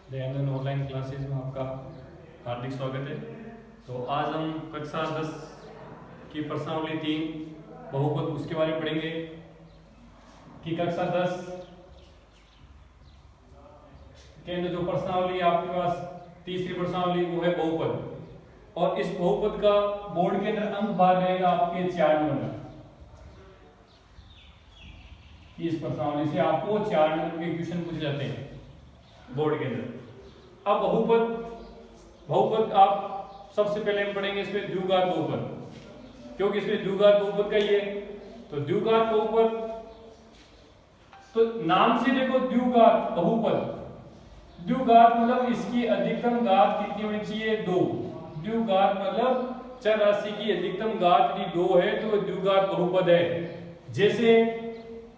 Dayanand online classes में आपका हार्दिक स्वागत है। तो आज हम कक्षा 10 की प्रश्नावली 3 बहुपद उसके बारे में पढ़ेंगे कि कक्षा 10 के अंदर जो प्रश्नावली आपके पास तीसरी प्रश्नावली वो है बहुपद, और इस बहुपद का बोर्ड के अंदर अंक भार रहेगा आपके 4 नंबर। इस प्रश्नावली से आपको 4 नंबर के क्वेश्चन पूछे जाते हैं बोर्ड के अंदर। अब बहुपद आप सबसे पहले हम पढ़ेंगे इसमें द्विघात बहुपद, क्योंकि इसमें द्विघात बहुपद का ही है। तो द्विघात बहुपद, तो नाम से देखो द्विघात बहुपद, द्विघात मतलब इसकी अधिकतम घात कितनी होनी चाहिए? 2। द्विघात मतलब चर राशि की अधिकतम घात यदि 2 है तो द्विघात बहुपद है। जैसे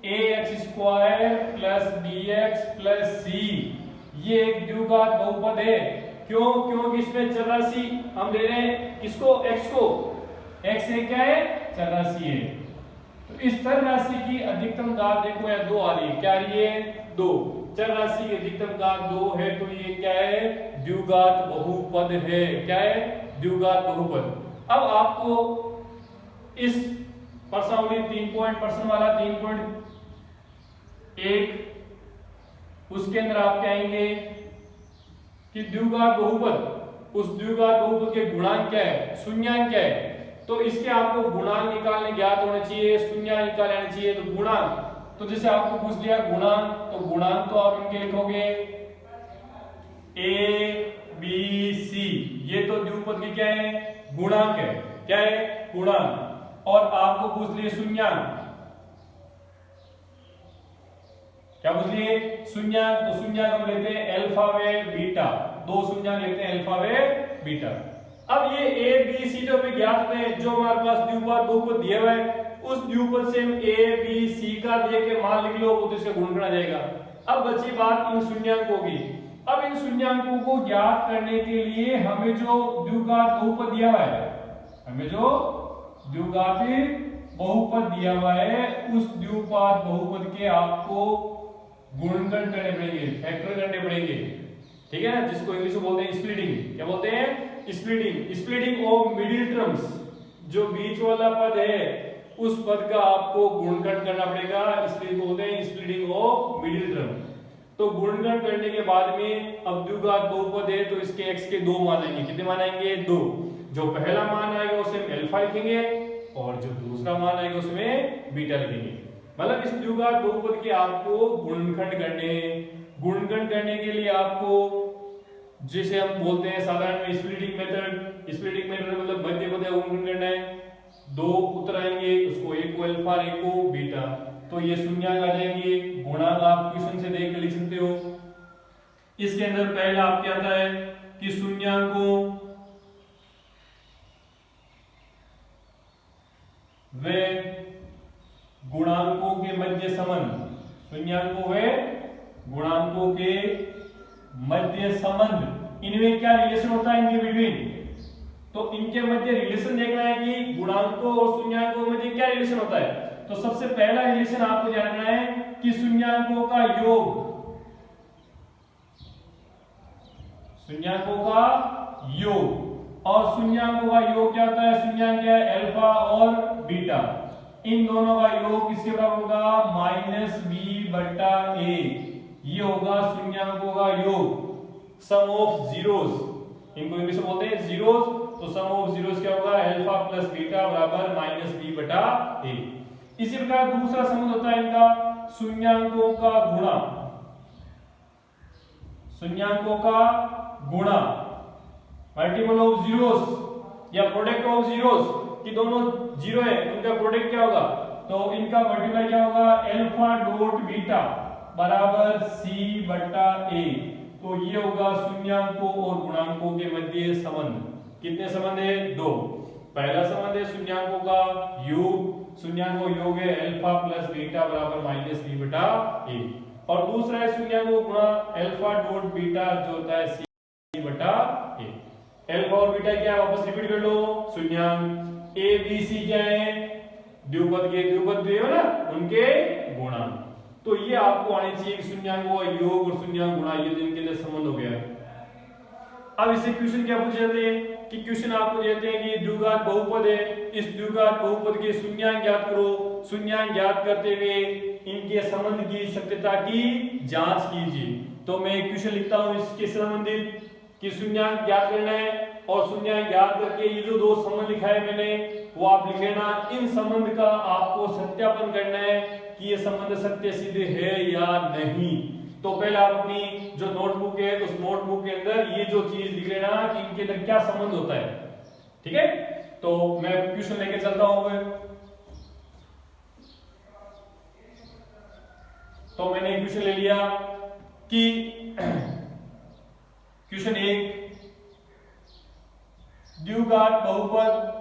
ax² plus bx plus c, ये एक द्विघात बहुपद है। क्यों? क्योंकि इसमें चर राशि हम ले रहे हैं किसको? x को। x एक क्या है? चर राशि है। तो इस चर राशि की अधिकतम घात देखो या 2 आ रही है। क्या आ रही है? 2। चर राशि की अधिकतम घात 2 है तो ये क्या है? द्विघात बहुपद है। क्या है? द्विघात बहुपद। अब आपको इस प्रश्नावली 3 पॉइंट प्रश्न वाला 3.1 उसके अंदर आप कहेंगे कि द्विघात बहुपद, उस द्विघात बहुपद के गुणांक क्या है, शून्यांक क्या है। तो इसके आपको गुणांक निकालने ज्ञात होने चाहिए, शून्यांक निकालने आने चाहिए। तो गुणांक, तो जैसे आपको पूछ लिया गुणांक, तो गुणांक तो आप इनके लिखोगे a b c, ये तो द्विपद की क्या है? गुणांक है। क्या है? गुणांक। और आपको पूछ लिए शून्यांक, क्या पूछ लिए? शून्यांक। तो शून्यांक हम लेते हैं अल्फा व बीटा, 2 शून्यांक लेते हैं अल्फा व बीटा। अब ये a b c जो हमें ज्ञात है, जो हमारे पास द्विपद बहुपद दिया हुआ है, उस द्विपद से हम a b c का दे के मान लिख लो, वो तो इसका गुणन आ जाएगा। अब बची बात इन शून्यांकों की। अब इन शून्यांकों को ज्ञात करने के लिए हमें जो द्विघात बहुपद दिया हुआ है, हमें जो द्विघात बहुपद दिया हुआ है, उस द्विघात बहुपद के आपको गुणनखंड करने पड़ेंगे, फैक्टर करने पड़ेंगे। ठीक है ना, जिसको इंग्लिश में बोलते हैं स्प्लिटिंग। क्या बोलते हैं? Splitting. Splitting of middle terms, जो बीच वाला पद है उस पद का आपको गुणनखंड करना पड़ेगा, इसलिए बोलते हैं स्प्लिटिंग ऑफ मिडिल टर्म। तो गुणनखंड करने के बाद में अब द्विघात बहुपद है तो इसके x के 2 मान आएंगे। कितने मान आएंगे? 2। जो पहला मान आएगा उसे हम अल्फा लिखेंगे और जो दूसरा मान आएगा उसमें बीटा लिखेंगे। मतलब इस द्विघात बहुपद के आपको गुणनखंड करने, गुणनखंड करने के लिए आपको जिसे हम बोलते हैं साधारण में स्प्लिटिंग मेथड, स्प्लिटिंग मेथड मतलब मध्य पद का गुणनखंड करना है। 2 उत्तर आएंगे, उसको एक को अल्फा और एक को बीटा, तो ये शून्यांक आ जाएंगे। गुणांक आप क्वेश्चन से देख कर लिख सकते हो। इसके अंदर पहला आपके आता है कि शून्यांकों व गुणांकों के मध्य संबंध, शून्यांकों व गुणांकों के मध्य संबंध, इनमें क्या रिलेशन होता है इनके बिटवीन। तो इनके मध्य रिलेशन देखना है कि गुणांकों और शून्यांकों के मध्य क्या रिलेशन होता है। तो सबसे पहला रिलेशन आपको जानना है कि शून्यांकों का योग, शून्यांकों का योग, और शून्यांकों का योग क्या होता है? शून्यांक क्या है? अल्फा और बीटा, इन दोनों का योग किसके बराबर होगा? -b/a। ये होगा शून्यांकों का योग, सम ऑफ जीरोस, इनको इंग्लिश में बोलते हैं जीरोस। तो सम ऑफ जीरोस क्या होगा? अल्फा प्लस बीटा बराबर -b/a। इसी प्रकार दूसरा संबंध होता है इनका शून्यांकों का गुणा, शून्यांकों का गुणा, मल्टीपल ऑफ जीरोस या प्रोडक्ट ऑफ जीरोस, कि दोनों जीरो है उनका प्रोडक्ट क्या होगा? तो इनका मल्टीप्लाई क्या होगा? अल्फा डॉट बीटा बराबर c/a। तो ये होगा शून्यांकों और गुणांकों के मध्य संबंध। कितने संबंध है? 2। पहला संबंध है शून्यांकों का योग, शून्यांकों योग है अल्फा प्लस बीटा बराबर -b/a, और दूसरा है शून्यांकों गुणा अल्फा डॉट बीटा जो होता है c/a। अल्फा और बीटा क्या है? वापस रिपीट कर लो। शून्यांक a b c क्या है? द्विपद के द्विपद जो है ना उनके गुणांक। तो ये आपको आने चाहिए कि शून्यांकों का योग और शून्यांक गुणा, ये तो इनके अंदर संबंध हो गया। अब इसे क्वेश्चन क्या पूछ जाते हैं कि क्वेश्चन आपको देते हैं कि द्विघात बहुपद है, इस द्विघात बहुपद के शून्यांक ज्ञात करो। शून्यांक ज्ञात करते हुए इनके संबंध की सत्यता की जांच कीजिए। तो मैं एक क्वेश्चन लिखता हूं इसके संबंधित कि शून्यांक ज्ञात करना है और शून्यांक ज्ञात करके ये जो दो संबंध लिखा है मैंने वो आप लिख लेना। इन संबंध का आपको सत्यापन करना है कि ये संबंध सत्य सिद्ध है या नहीं। तो पहले आप अपनी जो नोटबुक है उस नोटबुक के अंदर ये जो चीज लिख लेना कि इनके अंदर क्या संबंध होता है, ठीक है। तो मैं क्वेश्चन लेके चलता हूं। तो मैंने क्वेश्चन ले लिया कि क्वेश्चन 1, द्विघात बहुपद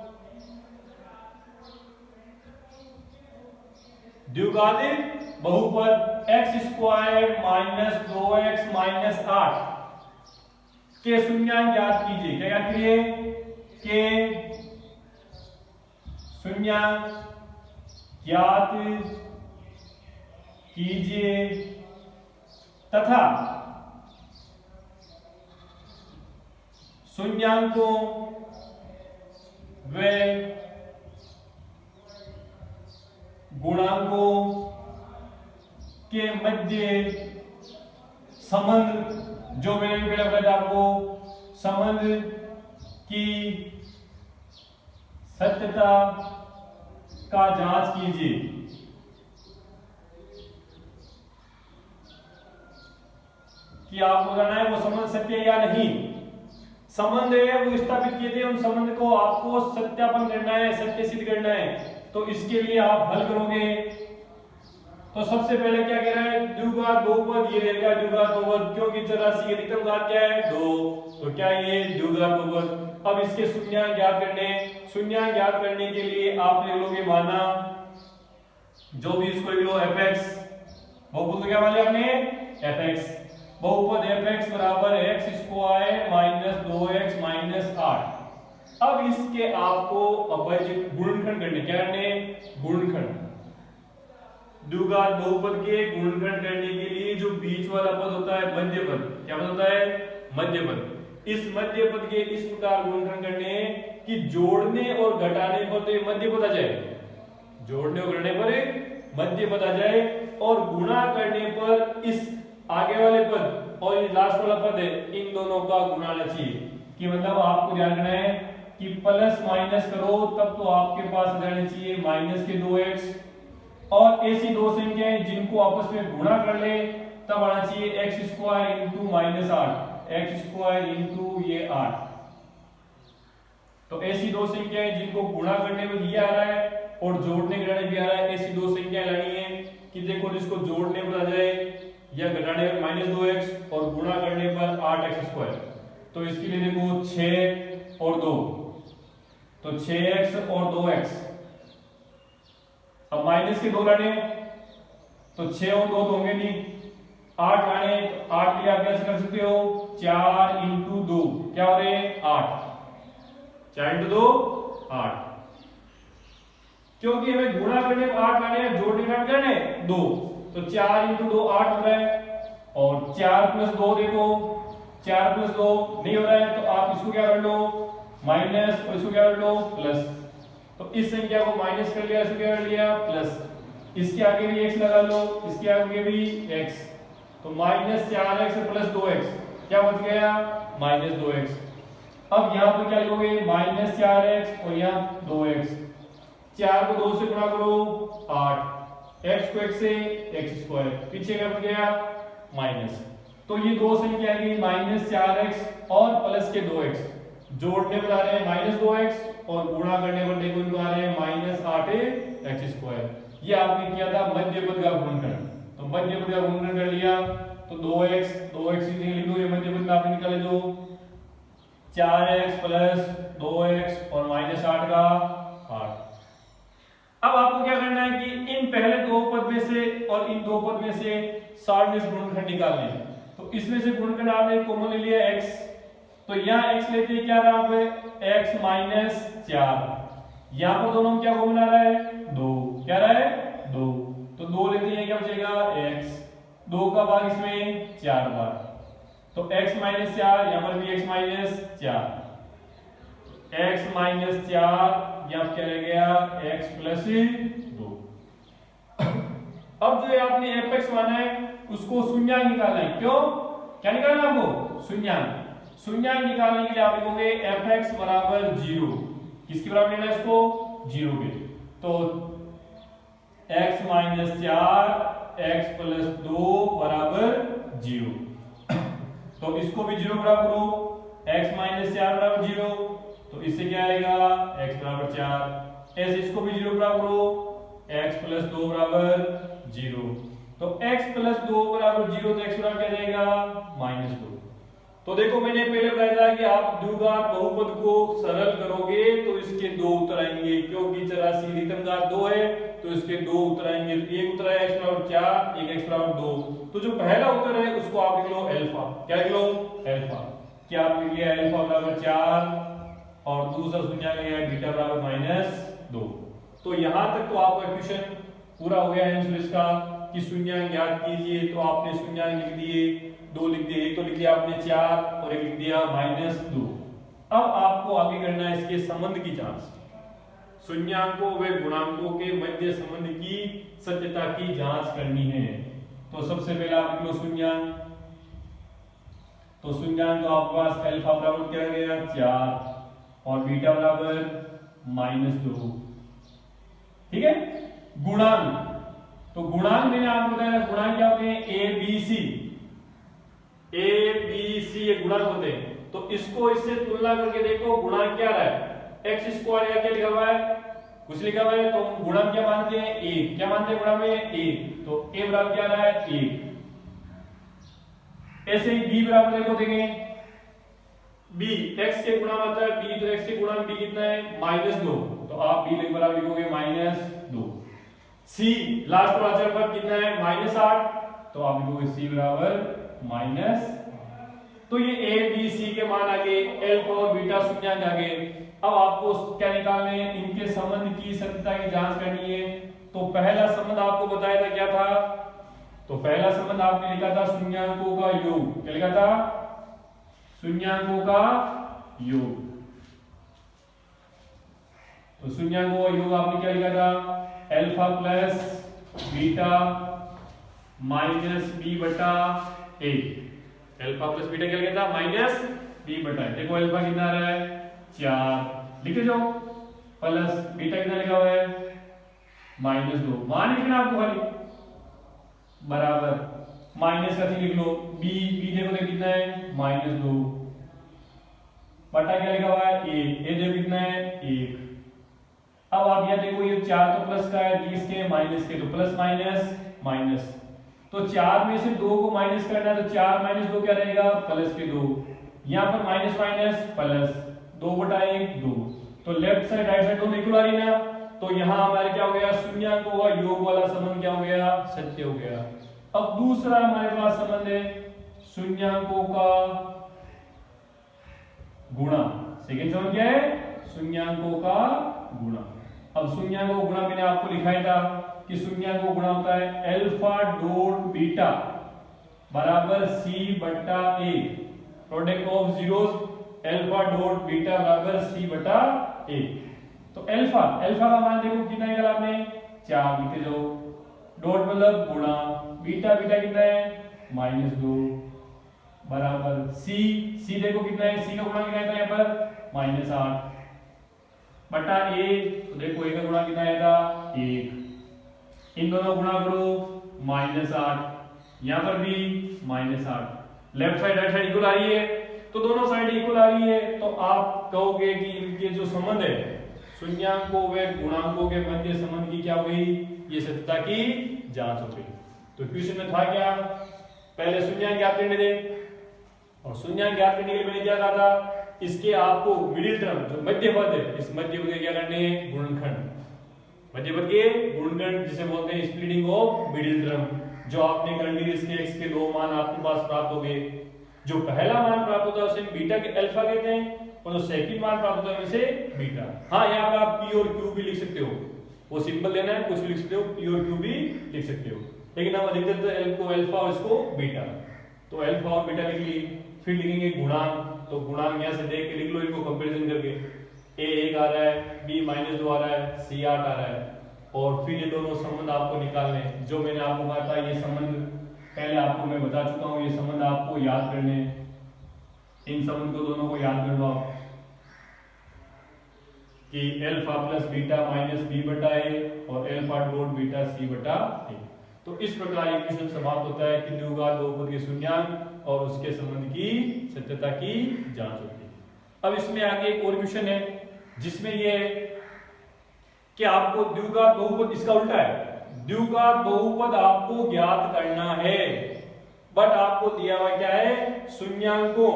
x² - 2x - 8 के शून्यांक ज्ञात कीजिए। क्या ज्ञात कीजिए? के शून्यांक ज्ञात कीजिए तथा शून्यांकों व गुणांकों के मध्य संबंध, जो मैंने पहले बताया आपको, संबंध की सत्यता का जांच कीजिए। कि आपको जानना है वो संबंध सत्य है या नहीं। संबंध है वो स्थापित किए थे, उन संबंध को आपको सत्यापन करना है, सत्य सिद्ध करना है। तो इसके लिए आप हल करोगे। तो सबसे पहले क्या कह रहा है? द्विघात बहुपद, ये रहेगा द्विघात बहुपद, क्योंकि चरराशि की अधिकतम घात क्या है? 2। तो क्या ये द्विघात बहुपद। अब इसके शून्यांक ज्ञात करने, शून्यांक ज्ञात करने के लिए आप ले लोगे माना जो भी इसको ले लो fx, बहुपद को क्या मान लिया आपने? fx। बहुपद fx बराबर x² - 2x - 8। अब इसके आपको अभाज्य गुणनखंड करने, क्या करने? गुणनखंड। द्विघात बहुपद के गुणनखंड करने के लिए जो बीच वाला पद होता है मध्य पद, क्या पद होता है? मध्य पद। इस मध्य पद के इस प्रकार गुणनखंड करने कि जोड़ने और घटाने पर तो ये मध्य पद आ जाए, जोड़ने और घटाने पर मध्य पद आ जाए, और गुणा करने पर इस आगे वाले पद और ये लास्ट वाला पद है, इन दोनों का गुणा आना चाहिए। कि मतलब आपको ध्यान रखना है कि प्लस माइनस करो तब तो आपके पास आ जाने चाहिए माइनस के 2x, और ऐसी दो संख्याएं जिनको आपस में गुणा कर ले तब आना चाहिए x² * -8, x² ये 8। तो ऐसी दो संख्याएं जिनको गुणा करने में ये आ रहा है और जोड़ने घटाने भी आ रहा है, ऐसी दो संख्याएं लानी है कि देखो जिसको जोड़ने पर आ जाए या घटाने पर -2x और गुणा करने पर 8x²। तो इसके लिए देखो 6 और 2, तो 6x और 2x। अब माइनस के 2 लाने तो 6 और 2 तो होंगे नहीं, 8 लाने, 8 के लिए आप कैसे कर सकते हो? 4 × 2 क्या हो रहे हैं? 8। 4 × 2 8। क्योंकि हमें गुणा करने पर 8 लाने हैं, जोड़ने का करने 2, तो 4 × 2 8 हो रहा है। और 4 + 2 देखो, 4 + 2 नहीं हो रहा है, तो आप इसको क्या कर लो? माइनस, और इसको क्या कर लो? प्लस। तो इस संख्या को माइनस कर लिया, इसको क्या कर लिया? प्लस। इसके आगे भी x लगा लो, इसके आगे भी x, तो -4x + 2x क्या बच गया? -2x। अब यहाँ पर क्या लिखोगे? -4x और यहाँ 2x। 4 को 2 से गुणा करो 8, x को 1 से x², पीछे क्या बच गया? माइनस। तो ये दो संख्या की -4x और प्लस के 2x, जोड़ने पर आ रहे हैं -2x और गुणा करने पर देखो इनको आ रहे हैं -8x²। ये आपने किया था मध्य पद का गुणनखंड। तो मध्य पद का गुणनखंड कर लिया तो 2x, 2x सीधे लिख दो, ये मध्य पद में आपने निकाले दो, 4x + 2x और -8 का 8। अब आपको क्या करना है कि इन पहले दो पद में से और इन दो पद में से सारणिक गुणनखंड निकालने हैं। तो इसमें से गुणनखंड आपने कॉमन ले लिया x, तो यहाँ x लेते हैं, क्या रहा है? x - 4। यहाँ पर दोनों क्या कॉमन आ रहा है? 2। क्या रहा है? 2। तो 2 लेते हैं, क्या बचेगा x, 2 का भाग इसमें 4 बार, तो x माइनस 4, यहाँ पर भी x माइनस 4, x माइनस 4, यहाँ क्या रह गया x प्लस 2। अब जो आपने fx माना है उसको शून्यांक निकालना है। क्यों, क्या निकालना है आपको, शून्यांक। शून्यांक निकालने के लिए आप लिखोगे fx बराबर 0, किसके बराबर लेना है इसको, 0 के। तो x माइनस 4 x प्लस 2 बराबर 0, तो इसको भी 0 बराबर करो, x माइनस 4 बराबर 0, तो इससे क्या आएगा x बराबर 4, ऐसे इसको भी 0 बराबर करो, x प्लस 2 बराबर 0, तो x प्लस 2 बराबर 0, तो x बराबर क्या जाएगा माइनस 2। तो देखो मैंने पहले बताया था कि आप द्विघात बहुपद को सरल करोगे तो इसके दो उत्तर आएंगे, क्योंकि चरासी अधिकतम घात 2 है तो इसके दो उत्तर आएंगे। एक उत्तर है x बराबर 4, एक x बराबर 2, तो जो पहला उत्तर है उसको आप लिख लो अल्फा। क्या लिख लो, अल्फा। क्या आप लिख लिया अल्फा बराबर 4 और दूसरा शून्यांक लिया बीटा बराबर -2। तो यहां तक तो आपका क्वेश्चन पूरा हो गया है आंसर इसका कि शून्यांक ज्ञात कीजिए। तो आपने शून्यांक लिख दिए, 2 लिख दिए, एक तो लिख दिया आपने 4 और एक लिख दिया -2। अब आपको आगे करना है इसके संबंध की जांच, शून्यांकों व गुणांकों के मध्य संबंध की सत्यता की जांच करनी है। तो सबसे पहले आप लिख लो शून्यांक। तो शून्यांक तो आपके पास अल्फा बराबर क्या गया 4 और बीटा बराबर -2, ठीक है। गुणांक, तो गुणांक मैंने आपको बताया गुणांक क्या होते हैं, ए बी सी ये गुणांक होते हैं। तो इसको इससे तुलना करके देखो गुणांक क्या रहा है, एक्स स्क्वायर या क्या लिखा हुआ है, कुछ लिखा हुआ है, तो गुणांक क्या मानते हैं, एक। क्या मानते हैं गुणांक में, एक। तो ए बराबर क्या रहा है, एक। ऐसे ही बी बराबर देखो देंगे, बी एक्स के गुणा होता है बी, तो एक्स के गुणा बी कितना है -2, तो आप बी बराबर लिखोगे -2। सी लास्ट वाला पद कितना है -8, तो आप लिखोगे सी बराबर -। तो ये ए बी सी के मान आ गए, अल्फा और बीटा शून्यांक आ गए। अब आपको क्या निकालने हैं, इनके संबंध की सत्यता की जांच करनी है। तो पहला संबंध आपको बताया था क्या था, तो पहला संबंध आपने लिखा था शून्यांकों का योग। क्या लिखा था, शून्यांकों का योग। तो शून्यांकों का योग आपने क्या लिखा था, alpha plus beta minus b बटा ए। अल्फा प्लस बीटा क्या लिखा था, माइनस बी बटा ए। देखो अल्फा कितना आ रहा है 4, लिखे जाओ, प्लस बीटा कितना लिखा हुआ है -2, मान लिखना आपको खाली, बराबर माइनस का लिख लो, बी देखो तो कितना है -2 बटा क्या लिखा हुआ है ए देखो कितना है 1। अब आप यहां देखो ये 4 तो प्लस का है, 20 के माइनस के, तो प्लस माइनस, तो 4 में से 2 को माइनस करना है, तो 4 - 2 क्या रहेगा, प्लस के 2। यहां पर माइनस प्लस 2 बटा 1 2, तो लेफ्ट साइड राइट साइड दोनों इक्वल आ रही ना। तो यहां हमारे क्या हो गया, शून्यांकों का योग वाला संबंध क्या हो गया, सत्य हो गया। अब दूसरा हमारे पास संबंध है शून्यांकों का गुणा। सेकंड संबंध क्या है, शून्यांकों का गुणा। अब शून्यांकों का गुणा मैंने आपको लिखाया था कि शून्यांकों का गुणा होता है अल्फा डॉट बीटा बराबर सी बटा A, product of zeros alpha dot beta बराबर सी बटा ए। तो अल्फा का मान देखो कितना निकाला आपने 4, लिखे जाओ, डॉट मतलब गुणा, बीटा कितना है -2 बराबर सी देखो कितना है, सी का गुणा कितना है यहाँ पर -8 बटा ए, तो देखो ए का गुणा कितना आएगा 1। इन दोनों गुणा करो -8, यहां पर भी -8, left side right side equal आ रही है, तो दोनों साइड इक्वल आ रही है, तो आप कहोगे कि इनके जो संबंध है शून्यांकों व गुणांकों के मध्य संबंध की क्या हो गई, ये सत्यता की जांच हो गई। तो क्वेश्चन में था क्या, पहले शून्यांक ज्ञात करने थे, और शून्यांक ज्ञात करने के लिए मैंने क्या कहा था, इसके आपको मिडिल टर्म जो मध्य पद है, इस मध्य पद के क्या करने हैं, गुणनखंड, मध्य पद के गुणनखंड जिसे बोलते हैं स्प्लिटिंग ऑफ मिडिल टर्म। जो आपने कर ली, इसके x के 2 मान आपके पास प्राप्त हो गए। जो पहला मान प्राप्त होता है उसे बीटा के अल्फा कहते हैं, और जो सेकंड मान प्राप्त होता है उसे बीटा। हाँ, यहाँ पर आप p और q भी लिख सकते हो, वो सिंबल लेना है, कुछ भी लिख सकते हो, p और q भी लिख सकते हो। लेकिन हम लिख देते हैं एल को अल्फा और इसको बीटा, तो अल्फा और बीटा लिख ली। फिर लिखेंगे गुणांक, तो गुणांक यहाँ से देख के लिख लो इनको कंपैरिजन करके, ए 1 आ रहा है, बी -2 आ रहा है, सी 8 आ रहा है, और फिर ये दोनों संबंध आपको निकालने हैं। जो मैंने आपको कहा था ये संबंध पहले आपको मैं बता चुका हूँ, ये संबंध आपको याद करने हैं। इन संबंध को दोनों को याद कर लो आप कि alpha plus beta minus b बटा ए और अल्फा डॉट बीटा सी बटा ए। तो इस प्रकार ये क्वेश्चन समाप्त होता है कि द्विघात बहुपद के शून्यांक और उसके संबंध की सत्यता की जांच होती है। अब इसमें आगे एक और क्वेश्चन है जिसमें ये कि आपको द्विघात बहुपद, इसका उल्टा है, द्विघात बहुपद आपको ज्ञात करना है, बट आपको दिया हुआ क्या है, शून्यांकों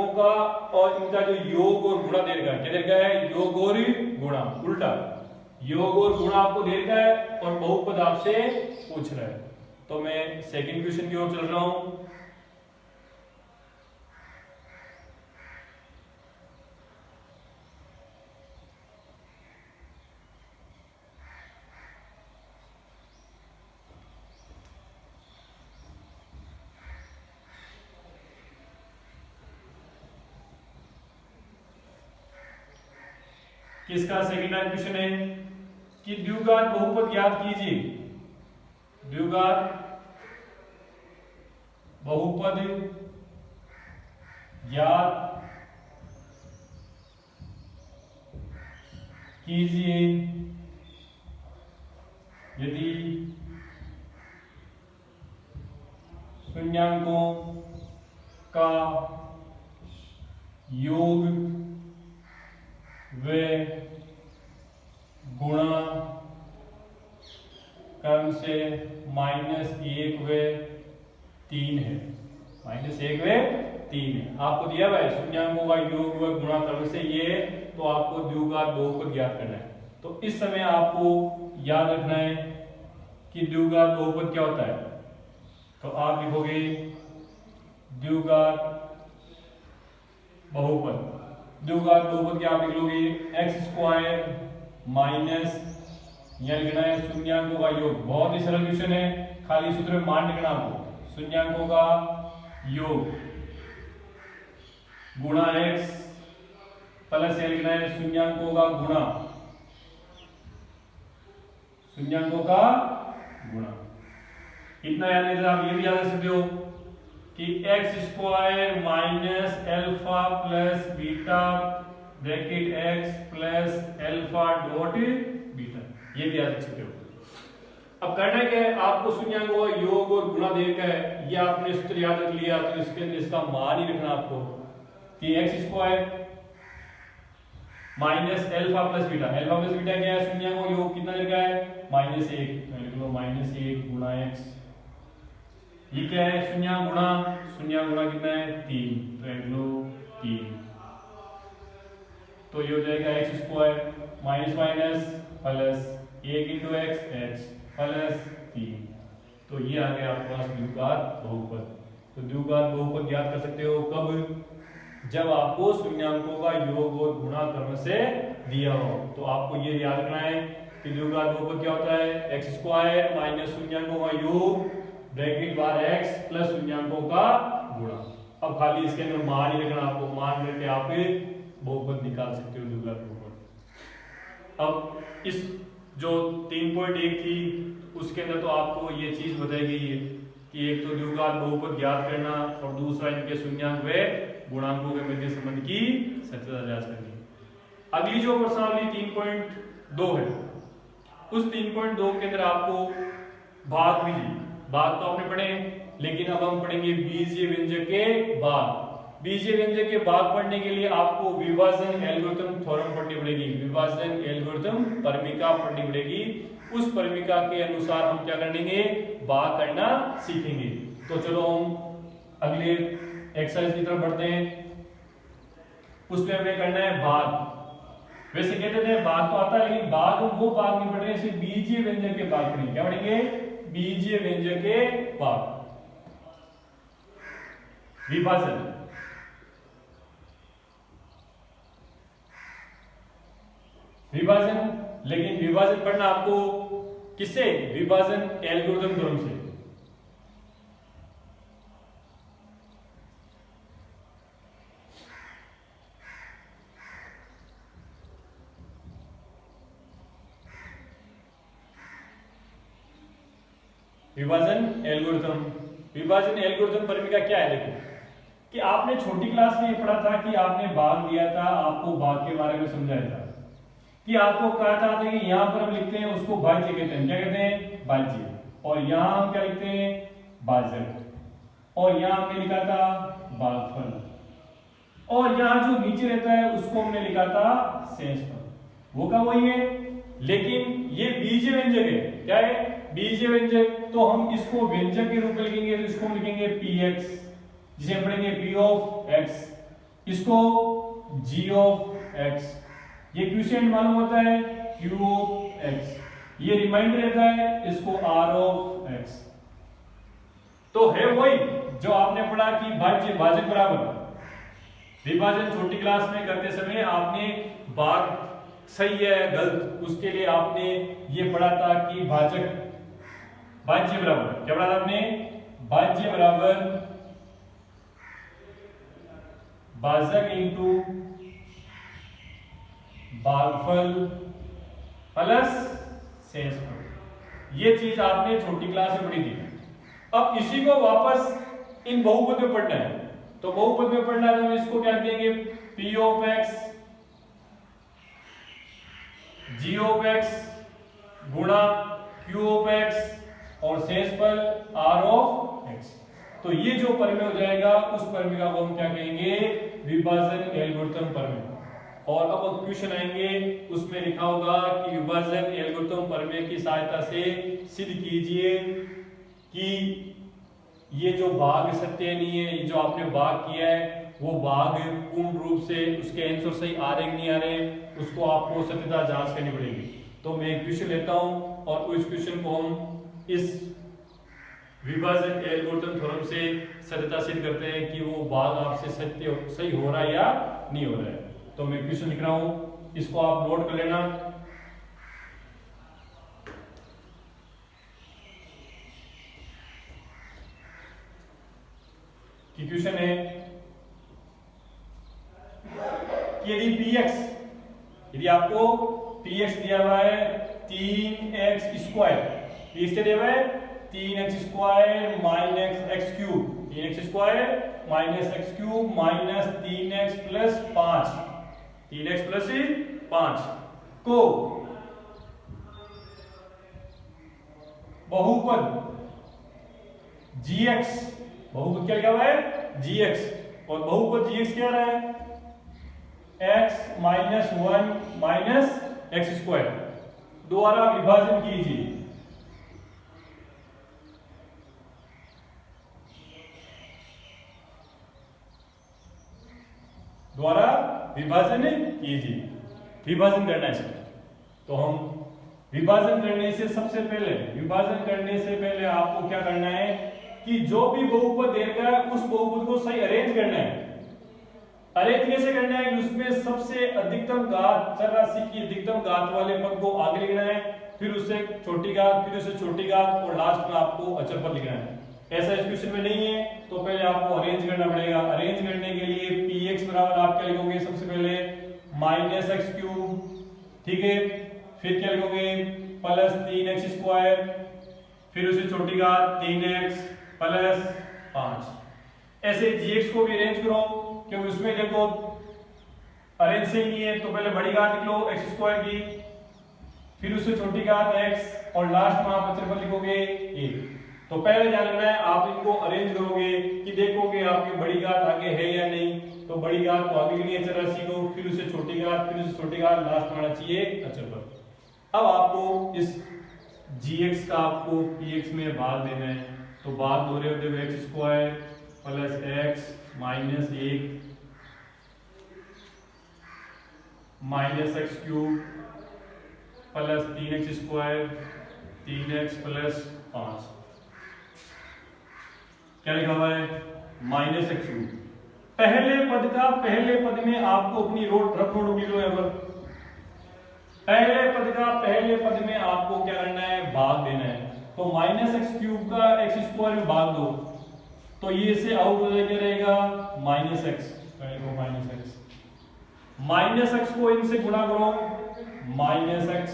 का और इनका जो योग और गुणा दे रखा है, क्या दे रखा है, योग और गुणा, उल्टा योग और गुणा आपको दे रखा है और बहुपद आपसे पूछ रहा है। तो मैं सेकंड क्वेश्चन की ओर चल रहा हूं। किसका सेकंड क्वेश्चन है कि द्विघात बहुपद ज्ञात कीजिए, द्विघात बहुपद ज्ञात कीजिए यदि शून्यांकों का योग वे गुणा क्रम से -1 व 3 है, -1 व 3 है। आपको दिया हुआ है शून्यांकों का योग व गुणा क्रम से ये, तो आपको द्विघात बहुपद ज्ञात करना है। तो इस समय आपको याद रखना है कि द्विघात बहुपद क्या होता है। तो आप लिखोगे द्विघात बहुपद, द्विघात बहुपद क्या आप लिख लोगे, x² माइनस, यह लिखना है शून्यांकों का योग, बहुत ही सरल क्वेश्चन है, खाली सूत्र में मान लिखना आपको, शून्यांकों का योग गुणा x प्लस यह लिखना है शून्यांकों का गुणा, शून्यांकों का गुणा। इतना याद नहीं था, आप ये भी याद रख सकते हो कि x² minus alpha plus beta bracket x plus alpha dot beta, ये भी याद रख सकते हो। अब करना क्या है, आपको शून्यांकों का योग और गुणा देकर है, ये आपने सूत्र याद रख लिया, तो इसके अंदर इसका मान ही रखना आपको कि x² minus alpha plus beta, alpha plus beta क्या है, शून्यांकों का योग कितना लिखा है, -1, तो लिख लो -1 गुणा x, ये क्या है, शून्यांक गुणा कितना है, 3, तो लिख लो 3, तो ये हो जाएगा x² minus minus plus 1 × x plus 3, तो ये आ गया आपके पास द्विघात बहुपद। तो द्विघात बहुपद ज्ञात कर सकते हो कब, जब आपको शून्यांकों का योग और गुणा क्रम से दिया हो। तो आपको ये याद रखना है कि द्विघात बहुपद क्या होता है, x² माइनस शून्यांकों का योग ब्रैकेट बार x प्लस शून्यांकों का गुणा। अब खाली इसके अंदर मान ही रखना आपको, मान करके आप बहुपद निकाल सकते हो द्विघात बहुपद। अब इस जो 3.1 थी उसके अंदर तो आपको ये चीज बताई गई है कि एक तो द्विघात बहुपद ज्ञात करना और दूसरा इनके शून्यांक व गुणांकों के मध्य संबंध की सत्यता जांच करनी। अगली जो प्रश्नावली 3.2 है, उस 3.2 के अंदर आपको भाग विधि, भाग तो आपने पढ़े, लेकिन अब हम पढ़ेंगे बीजीय व्यंजक के भाग। बीजीय व्यंजक के भाग पढ़ने के लिए आपको विभाजन एल्गोरिथम थ्योरम पढ़नी पड़ेगी, विभाजन एल्गोरिथम परमिका पढ़नी पड़ेगी। उस परमिका के अनुसार हम क्या करेंगे, भाग करना सीखेंगे। तो चलो हम अगले एक्सरसाइज की तरफ बढ़ते हैं। उसमें हमें करना है भाग। वैसे कहते थे भाग तो आता है, लेकिन भाग वो भाग नहीं पढ़ रहे, सिर्फ बीजीय व्यंजक के भाग पढ़ेंगे। क्या पढ़ेंगे, बीजीय व्यंजक के भाग। विभाजन, विभाजन, लेकिन विभाजन पढ़ना आपको किससे? विभाजन एल्गोरिथम थ्योरम से। विभाजन एल्गोरिथम परिमिका क्या है? देखो कि आपने छोटी क्लास में ये पढ़ा था कि आपने भाग दिया था, आपको भाग के बारे में समझाया था कि आपको कहा था कि यहां पर हम लिखते हैं उसको भाज्य कहते हैं। क्या कहते हैं? भाज्य। और यहां हम क्या लिखते हैं? भाजक। और यहां हमने लिखा था भागफल। और यहां जो नीचे रहता है उसको हमने लिखा था शेषफल। वो का वही है, लेकिन ये बीजीय व्यंजक है। क्या है? बीजीय व्यंजक। तो हम इसको व्यंजक के रूप में लिखेंगे तो इसको हम लिखेंगे px, जिसे हम पढ़ेंगे p ऑफ x, इसको g ऑफ x। ये क्वोशिएंट मालूम होता है q ऑफ x, ये रिमाइंडर रहता है इसको r ऑफ x। तो है वही जो आपने पढ़ा कि भाज्य भाजक बराबर विभाजन। छोटी क्लास में करते समय आपने भाग सही है गलत उसके लिए आपने ये पढ़ा था कि भाजक भाज्य बराबर क्या पढ़ा था आपने? भाज्य बराबर भाजक इंटू भागफल प्लस शेषफल। ये चीज आपने छोटी क्लास में पढ़ी थी। अब इसी को वापस इन बहुपद में पढ़ना है। तो बहुपद में पढ़ना है तो हम इसको क्या देंगे? p of x g of x गुणा q ऑफ x और शेषफल r ऑफ x। तो ये जो परिमेय हो जाएगा उस परिमेय को हम क्या कहेंगे? विभाजन एल्गोरिथम परिमेय। और अब क्वेश्चन आएंगे उसमें लिखा होगा कि विभाजन एल्गोरिथम परिमेय की सहायता से सिद्ध कीजिए कि ये जो भाग सत्य नहीं है, ये जो आपने भाग किया है वो भाग पूर्ण रूप से उसके आंसर सही आ रहे नहीं आ रहे, उसको आपको सत्यता जांच करनी पड़ेगी। तो मैं एक क्वेश्चन लेता हूं और उस क्वेश्चन को हम इस विभाजन एल्गोरिथम थ्योरम से सत्यता सिद्ध करते हैं कि वो भाग आपसे सत्य सही हो रहा है या नहीं हो रहा है। तो मैं क्वेश्चन लिख रहा हूं, इसको आप नोट कर लेना। कि क्वेश्चन है कि यदि आपको px दिया हुआ है 3x स्क्वायर, इसके दिया हुआ है 3x square minus x cube, 3x square minus x cube minus 3x plus 5, 3x plus 5 को बहुपद gx, बहुपद क्या लिखा हुआ है? gx, और बहुपद gx क्या रहा है? x minus 1 minus x square द्वारा विभाजन कीजिए। द्वारा विभाजन कीजिए। विभाजन करना है सर। तो हम विभाजन करने से सबसे पहले, विभाजन करने से पहले आपको क्या करना है कि जो भी बहुपद देगा उस बहुपद को सही अरेंज करना है। अरेंज कैसे करना है कि उसमें सबसे अधिकतम घात चर राशि की अधिकतम घात वाले पद को आगे लिखना है, फिर उससे छोटी घात, फिर उससे छोटी घात और लास्ट में आपको अचर पद लिखना है। ऐसा इस क्वेश्चन में नहीं है, तो पहले आपको अरेंज करना पड़ेगा। अरेंज करने के लिए px बराबर आप क्या लिखोगे? सबसे पहले माइनस एक्स क्यूब, ठीक है, फिर क्या लिखोगे? प्लस 3x स्क्वायर, फिर उसे छोटी घात 3x प्लस 5। ऐसे gx को भी अरेंज करो, क्योंकि उसमें देखो अरेंज से नहीं है, तो पहले बड़ी घात लिख लो x स्क्वायर की, फिर उससे छोटी घात x और लास्ट में आप अचर पद लिखोगे 1। तो पहले ध्यान रखना है, आप इनको अरेंज करोगे कि देखोगे आपकी बड़ी घात आगे है या नहीं। तो बड़ी घात को आगे लेनी है चर राशि को, फिर उसे छोटी घात, फिर उसे छोटी घात, लास्ट में आना चाहिए अचर पद। अब आपको इस gx का आपको px में भाग देना है, तो भाग दो रहे होते x square plus x minus 1 minus x cube plus 3x square 3x plus 5। क्या लिखा हुआ है? Minus x cube. पहले पद में आपको अपनी रोड रफ नोट लिख लो यहाँ पर। पहले पद में आपको क्या करना है, भाग देना है। तो -x³ का x² में भाग दो, तो ये से आउट हो जाएगा, रहेगा -x, -x को इनसे गुणा करो, -x³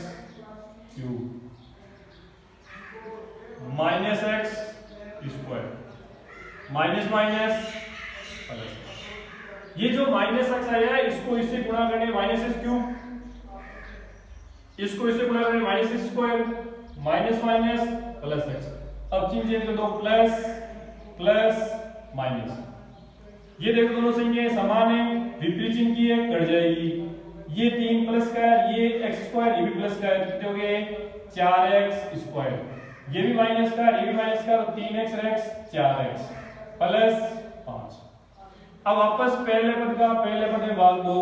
-x² minus minus plus. ये जो -x आया है इसको इससे गुणा करने -x³, इसको इससे गुणा करने -x² minus minus plus x। अब चिन्ह चेंज कर दो, प्लस प्लस माइनस। ये देखो दोनों संख्या समान है, विपरीत चिन्ह की है, कट जाएगी। ये 3 प्लस का है, ये x², ये भी प्लस का है, कितने हो गए 4x²। ये भी माइनस का, ये भी माइनस का, तो 3x 4x प्लस 5। अब वापस पहले पद में भाग दो,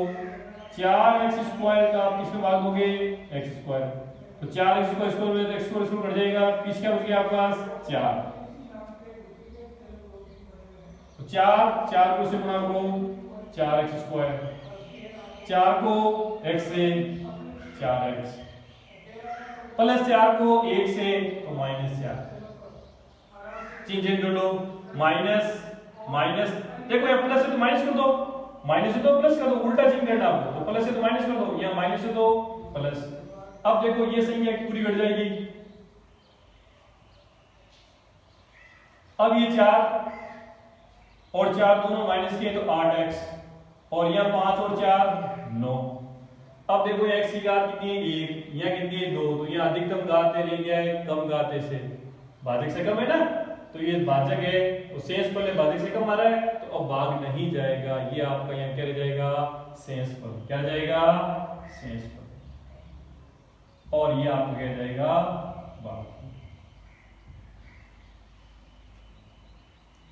4x² का आप किसमें भाग दोगे, x²। तो 4x² में तो x² कट जाएगा, पीछे क्या बच गया आपके पास 4। तो 4 को से गुणा करो, 4x², 4 को x से 4x प्लस 4 को 1 से तो -4। चेंज कर लो, माइनस माइनस, देखो यहाँ प्लस है तो माइनस कर दो, माइनस है तो प्लस कर दो, उल्टा चिन्ह करना आपको। तो प्लस है तो माइनस कर दो, यहाँ माइनस है तो प्लस। अब देखो ये संख्या पूरी कट जाएगी। अब ये 4 और 4 दोनों माइनस किए तो 8x, और यहाँ 5 और 4 9। अब देखो x की घात कितनी है 1, यहाँ कितनी है 2, तो यहाँ अधिकतम घात ले गया है कम घात से, भाजक से कम है ना, तो ये भाजक है, तो शेष फल भाजक से कम आ रहा है, तो अब भाग नहीं जाएगा। ये आपका यहाँ क्या रह जाएगा, शेष फल, क्या रह जाएगा, शेष फल, और ये आपका क्या जाएगा, भाग।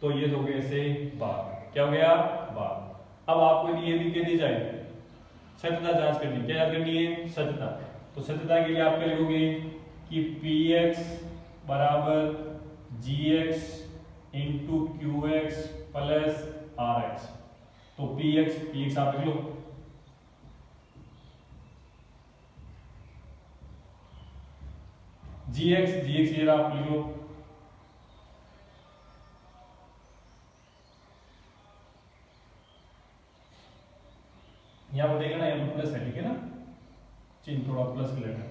तो ये हो गए ऐसे भाग, क्या हो गया, भाग। अब आपको ये भी कह दी जाए सत्यता जांच करनी, क्या याद करनी है, सत्यता। तो सत्यता के लिए आप क्या लिखोगे कि px बराबर gx into qx plus rx। तो px आप लिख लो, gx ये आप लिख लो, यहाँ पर देखना ना, यहाँ पर प्लस है, ठीक है ना, चिन्ह थोड़ा प्लस लेना।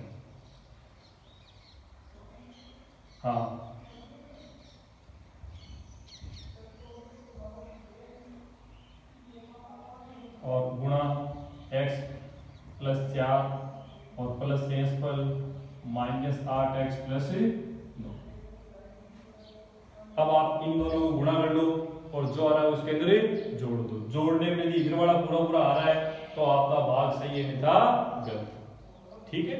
हाँ, और गुणा x प्लस 4 और प्लस शेषफल -8x प्लस 9। अब आप इन दोनों को गुणा कर लो और जो आ रहा है उसके अंदर जोड़ दो। जोड़ने में इधर वाला पूरा पूरा आ रहा है तो आपका भाग सही है, अन्यथा गलत। ठीक है।